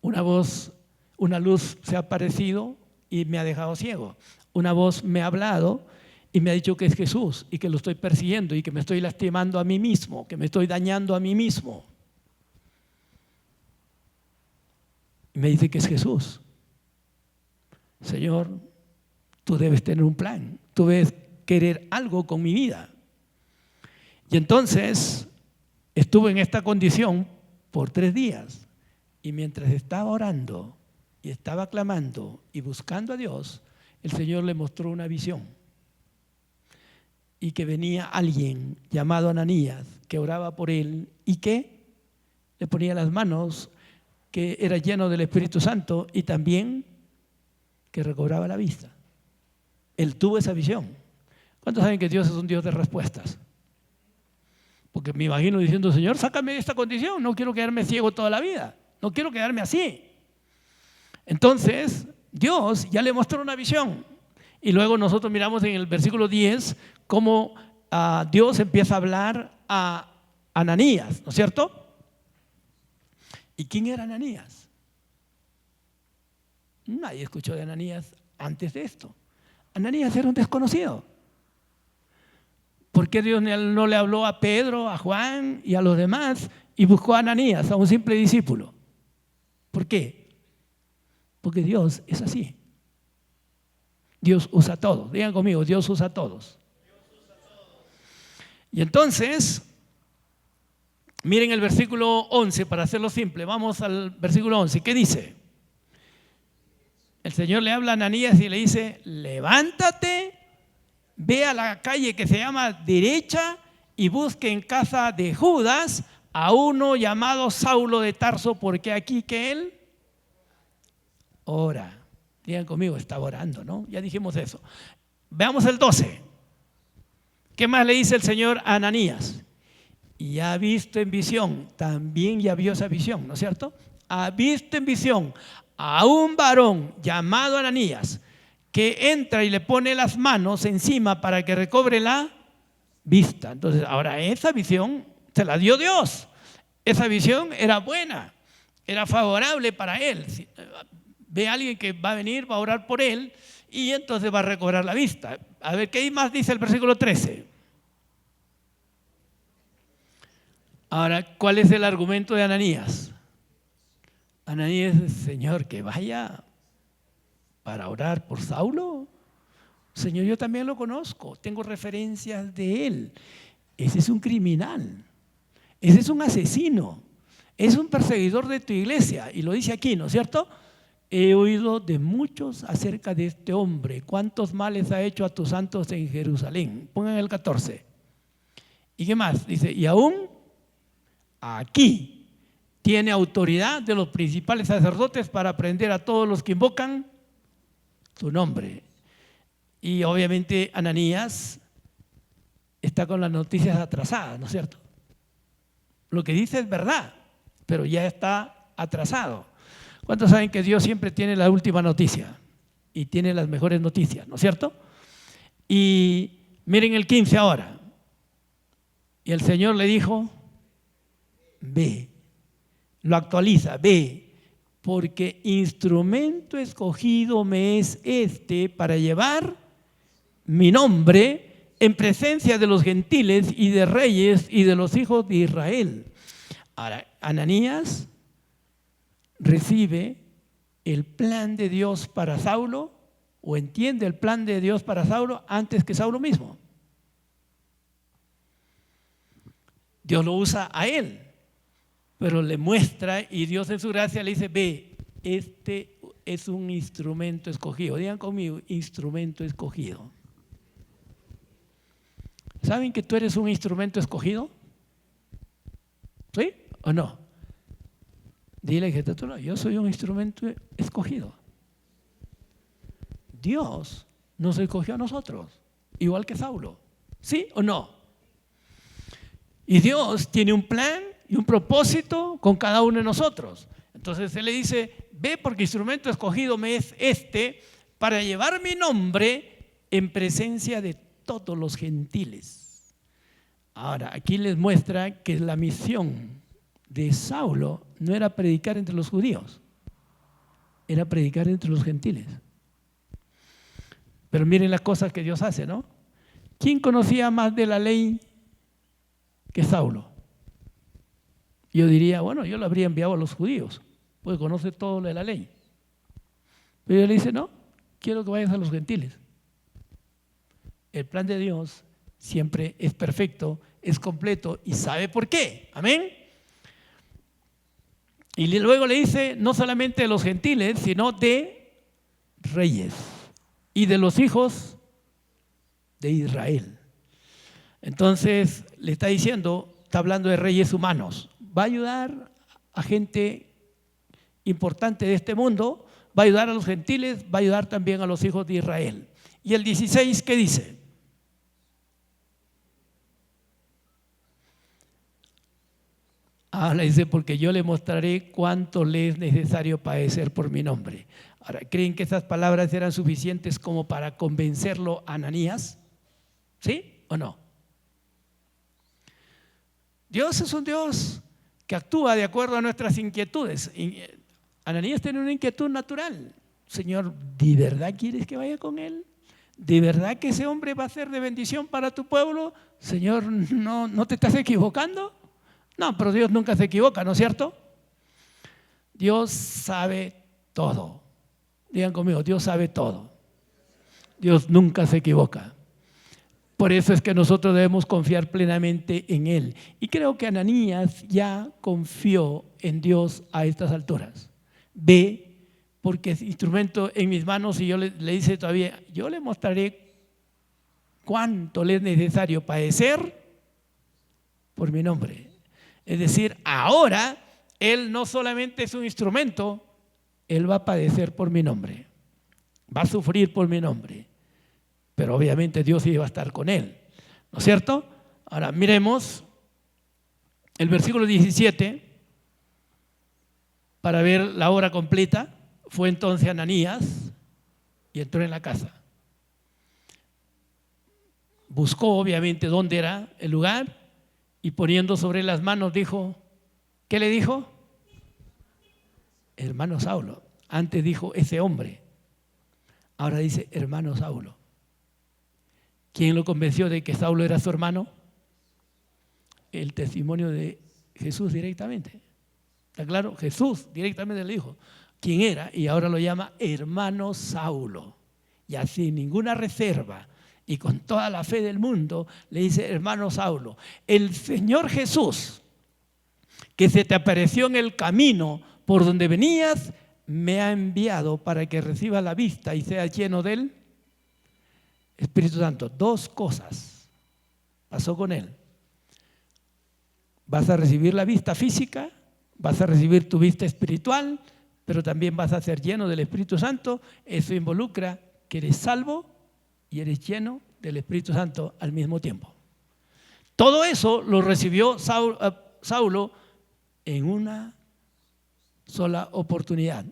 Una voz, una luz se ha aparecido y me ha dejado ciego. Una voz me ha hablado y me ha dicho que es Jesús y que lo estoy persiguiendo y que me estoy lastimando a mí mismo, que me estoy dañando a mí mismo. Y me dice que es Jesús. Señor, tú debes tener un plan, tú debes querer algo con mi vida. Y entonces estuve en esta condición por 3 días y mientras estaba orando y estaba clamando y buscando a Dios, el Señor le mostró una visión y que venía alguien llamado Ananías que oraba por él y que le ponía las manos, que era lleno del Espíritu Santo y también que recobraba la vista. Él tuvo esa visión. ¿Cuántos saben que Dios es un Dios de respuestas? Porque me imagino diciendo, Señor, sácame de esta condición, no quiero quedarme ciego toda la vida, no quiero quedarme así. Entonces, Dios ya le mostró una visión. Y luego nosotros miramos en el versículo 10 cómo Dios empieza a hablar a Ananías, ¿no es cierto? ¿Y quién era Ananías? Nadie escuchó de Ananías antes de esto. Ananías era un desconocido. ¿Por qué Dios no le habló a Pedro, a Juan y a los demás y buscó a Ananías, a un simple discípulo? ¿Por qué? Porque Dios es así. Dios usa a todos. Digan conmigo, Dios usa a todos. Y entonces, miren el versículo 11, para hacerlo simple. Vamos al versículo 11. ¿Qué dice? El Señor le habla a Ananías y le dice, levántate, ve a la calle que se llama derecha y busque en casa de Judas a uno llamado Saulo de Tarso, porque aquí que él ora. Digan conmigo, estaba orando, ¿no? Ya dijimos eso. Veamos el 12. ¿Qué más le dice el Señor a Ananías? Y ha visto en visión, también ya vio esa visión, ¿no es cierto? Ha visto en visión a un varón llamado Ananías que entra y le pone las manos encima para que recobre la vista. Entonces, ahora esa visión se la dio Dios. Esa visión era buena, era favorable para él. Ve a alguien que va a venir, va a orar por él y entonces va a recobrar la vista. A ver, ¿qué más dice el versículo 13? Ahora, ¿cuál es el argumento de Ananías? Ananías dice, Señor, que vaya para orar por Saulo. Señor, yo también lo conozco, tengo referencias de él. Ese es un criminal, ese es un asesino, es un perseguidor de tu iglesia. Y lo dice aquí, ¿no es cierto? He oído de muchos acerca de este hombre, cuántos males ha hecho a tus santos en Jerusalén. Pongan el 14. ¿Y qué más? Dice, y aún aquí tiene autoridad de los principales sacerdotes para prender a todos los que invocan tu nombre. Y obviamente Ananías está con las noticias atrasadas, ¿no es cierto? Lo que dice es verdad, pero ya está atrasado. ¿Cuántos saben que Dios siempre tiene la última noticia y tiene las mejores noticias, ¿no es cierto? Y miren el 15 ahora. Y el Señor le dijo, ve, lo actualiza, ve, porque instrumento escogido me es este para llevar mi nombre en presencia de los gentiles y de reyes y de los hijos de Israel. Ahora, Ananías recibe el plan de Dios para Saulo o entiende el plan de Dios para Saulo antes que Saulo mismo. Dios lo usa a él, pero le muestra y Dios en su gracia le dice, ve, este es un instrumento escogido. Digan conmigo, instrumento escogido. ¿Saben que tú eres un instrumento escogido? ¿Sí o no? Dile que yo soy un instrumento escogido. Dios nos escogió a nosotros, igual que Saulo. ¿Sí o no? Y Dios tiene un plan y un propósito con cada uno de nosotros. Entonces Él le dice, ve porque instrumento escogido me es este para llevar mi nombre en presencia de todos los gentiles. Ahora, aquí les muestra que la misión de Saulo no era predicar entre los judíos, era predicar entre los gentiles. Pero miren las cosas que Dios hace, ¿no? ¿Quién conocía más de la ley que Saulo? Yo diría, bueno, yo lo habría enviado a los judíos, porque conoce todo lo de la ley. Pero Dios le dice, no, quiero que vayas a los gentiles. El plan de Dios siempre es perfecto, es completo y sabe por qué. Amén. Y luego le dice, no solamente de los gentiles, sino de reyes y de los hijos de Israel. Entonces le está diciendo, está hablando de reyes humanos. Va a ayudar a gente importante de este mundo, va a ayudar a los gentiles, va a ayudar también a los hijos de Israel. Y el 16, ¿qué dice? Ahora dice, porque yo le mostraré cuánto le es necesario padecer por mi nombre. Ahora, ¿creen que esas palabras eran suficientes como para convencerlo a Ananías? ¿Sí o no? Dios es un Dios que actúa de acuerdo a nuestras inquietudes. Ananías tiene una inquietud natural. Señor, ¿de verdad quieres que vaya con él? ¿De verdad que ese hombre va a ser de bendición para tu pueblo? Señor, ¿no te estás equivocando? No, pero Dios nunca se equivoca, ¿no es cierto? Dios sabe todo. Digan conmigo, Dios sabe todo. Dios nunca se equivoca. Por eso es que nosotros debemos confiar plenamente en Él. Y creo que Ananías ya confió en Dios a estas alturas. Ve, porque es instrumento en mis manos y yo le dice todavía, yo le mostraré cuánto le es necesario padecer por mi nombre. Es decir, ahora Él no solamente es un instrumento, Él va a padecer por mi nombre, va a sufrir por mi nombre, pero obviamente Dios iba a estar con Él, ¿no es cierto? Ahora miremos el versículo 17 para ver la obra completa. Fue entonces Ananías y entró en la casa. Buscó obviamente dónde era el lugar y poniendo sobre las manos dijo, ¿qué le dijo? Hermano Saulo. Antes dijo ese hombre, ahora dice hermano Saulo. ¿Quién lo convenció de que Saulo era su hermano? El testimonio de Jesús directamente. ¿Está claro? Jesús directamente le dijo quién era y ahora lo llama hermano Saulo. Y así sin ninguna reserva y con toda la fe del mundo le dice hermano Saulo, el Señor Jesús que se te apareció en el camino por donde venías me ha enviado para que recibas la vista y seas lleno del Espíritu Santo. Dos cosas pasó con él. Vas a recibir la vista física, vas a recibir tu vista espiritual, pero también vas a ser lleno del Espíritu Santo. Eso involucra que eres salvo y eres lleno del Espíritu Santo al mismo tiempo. Todo eso lo recibió Saulo en una sola oportunidad.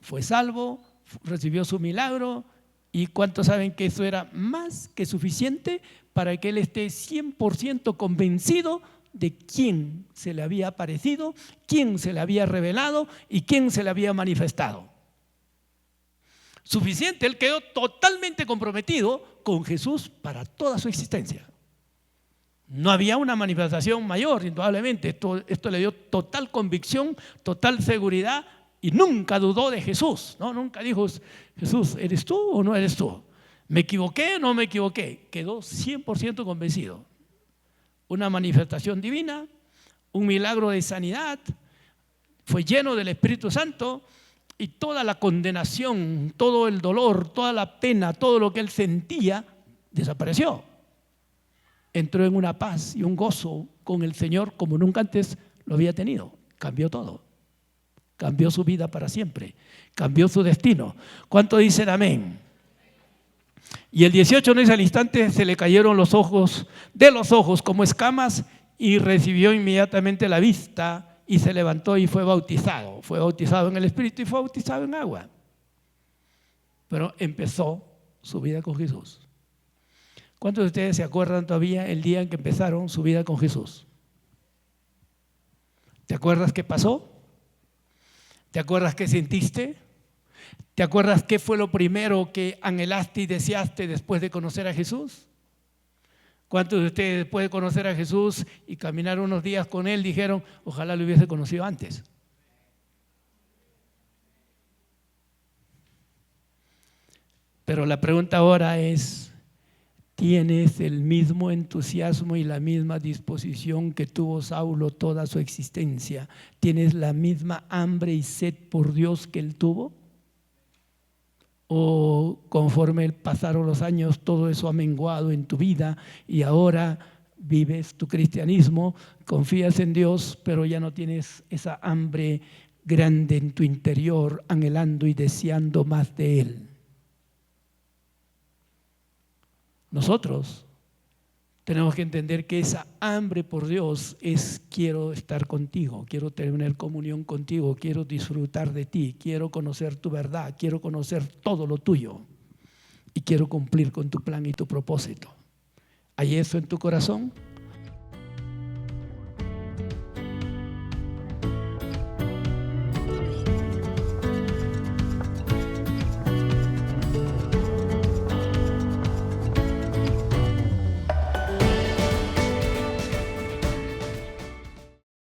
Fue salvo, recibió su milagro. ¿Y cuántos saben que eso era más que suficiente para que él esté 100% convencido de quién se le había aparecido, quién se le había revelado y quién se le había manifestado? Suficiente, él quedó totalmente comprometido con Jesús para toda su existencia. No había una manifestación mayor, indudablemente. Esto le dio total convicción, total seguridad y nunca dudó de Jesús, ¿no? Nunca dijo, Jesús, ¿eres tú o no eres tú? ¿Me equivoqué o no me equivoqué? Quedó 100% convencido. Una manifestación divina, un milagro de sanidad, fue lleno del Espíritu Santo y toda la condenación, todo el dolor, toda la pena, todo lo que él sentía, desapareció. Entró en una paz y un gozo con el Señor como nunca antes lo había tenido. Cambió todo. Cambió su vida para siempre. Cambió su destino. ¿Cuánto dicen amén? Y el 18 no dice, al instante se le cayeron los ojos, de los ojos como escamas, y recibió inmediatamente la vista y se levantó y fue bautizado. Fue bautizado en el Espíritu y fue bautizado en agua. Pero empezó su vida con Jesús. ¿Cuántos de ustedes se acuerdan todavía el día en que empezaron su vida con Jesús? ¿Te acuerdas qué pasó? ¿Te acuerdas qué sentiste? ¿Te acuerdas qué fue lo primero que anhelaste y deseaste después de conocer a Jesús? ¿Cuántos de ustedes después de conocer a Jesús y caminar unos días con Él dijeron, ojalá lo hubiese conocido antes? Pero la pregunta ahora es, ¿tienes el mismo entusiasmo y la misma disposición que tuvo Saulo toda su existencia? ¿Tienes la misma hambre y sed por Dios que él tuvo? ¿O conforme pasaron los años todo eso ha menguado en tu vida y ahora vives tu cristianismo, confías en Dios, pero ya no tienes esa hambre grande en tu interior, anhelando y deseando más de Él? Nosotros tenemos que entender que esa hambre por Dios es: quiero estar contigo, quiero tener comunión contigo, quiero disfrutar de ti, quiero conocer tu verdad, quiero conocer todo lo tuyo y quiero cumplir con tu plan y tu propósito. ¿Hay eso en tu corazón?